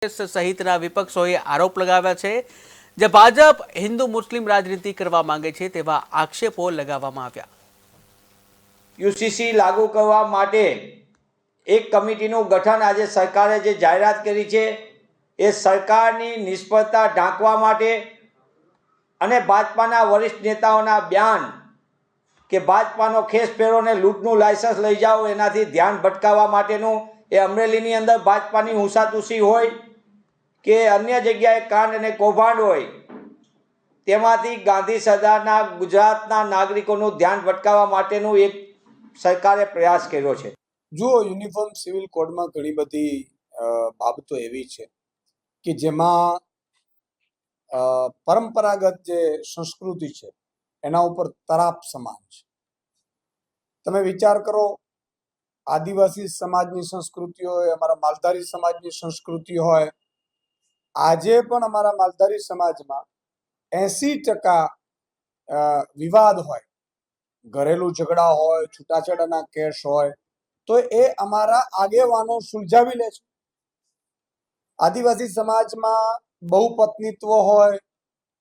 સહિતના વિપક્ષોએ આરોપ લગાવ્યા છે જે ભાજપ હિન્દુ મુસ્લિમ રાજનીતિ કરવા માંગે છે તેવા આક્ષેપો લગાવવામાં આવ્યા। યુસીસી લાગુ કરવા માટે એક કમિટીનું ગઠન આજે સરકારે જે જાહેરાત કરી છે એ સરકારની નિષ્ફળતા ઢાંકવા માટે અને ભાજપાના વરિષ્ઠ નેતાઓના બયાન કે ભાજપાનો ખેસ પહેરોને લૂંટનું લાયસન્સ લઈ જાઓ એનાથી ધ્યાન ભટકાવવા માટેનું એ અમરેલીની અંદર ભાજપાની હુંસાતુસી હોય કે અન્ય જગ્યાએ કાંડ અને કૌભાંડ હોય તેમાંથી ગાંધી સરદારના ગુજરાતના નાગરિકોનું ધ્યાન ભટકાવવા માટેનું એક સરકારે પ્રયાસ કર્યો છે। જુઓ, યુનિફોર્મ સિવિલ કોડમાં ઘણી બધી બાબતો એવી છે કે જેમાં પરંપરાગત જે સંસ્કૃતિ છે એના ઉપર તરાપ સમાન છે। તમે વિચાર કરો, આદિવાસી સમાજની સંસ્કૃતિ હોય, અમારા માલધારી સમાજની સંસ્કૃતિ હોય, આજે પણ અમારા માલધારી સમાજમાં 80% વિવાદ હોય, ઘરેલું ઝઘડા હોય, છૂટાછેડાના કેસ હોય તો એ અમારા આગેવાનો સુલઝાવી લે છે। આદિવાસી સમાજમાં બહુપત્નીત્વ હોય,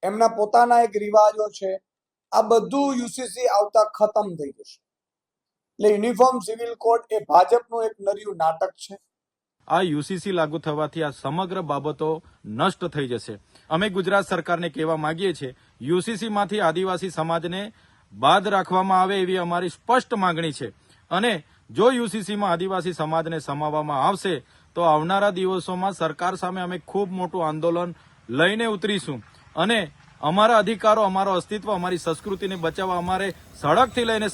એમના પોતાના એક રિવાજો છે, આ બધું યુસીસી આવતા ખતમ થઈ જશે। એટલે યુનિફોર્મ સિવિલ કોડ એ ભાજપનું એક નર્યું નાટક છે। આ યુસીસી લાગુ થવાથી આ સમગ્ર બાબતો નષ્ટ થઈ જશે। અમે ગુજરાત સરકારને કહેવા માંગીએ છીએ, યુસીસીમાંથી આદિવાસી સમાજને બાદ રાખવામાં આવે એવી અમારી સ્પષ્ટ માંગણી છે અને જો યુસીસીમાં આદિવાસી સમાજને સમાવવામાં આવશે તો આવનારા દિવસોમાં સરકાર સામે અમે ખૂબ મોટું આંદોલન લઈને ઉતરીશું અને અમારા અધિકારો, અમારો અસ્તિત્વ, અમારી સંસ્કૃતિને બચાવવા અમારે સડકથી લઈને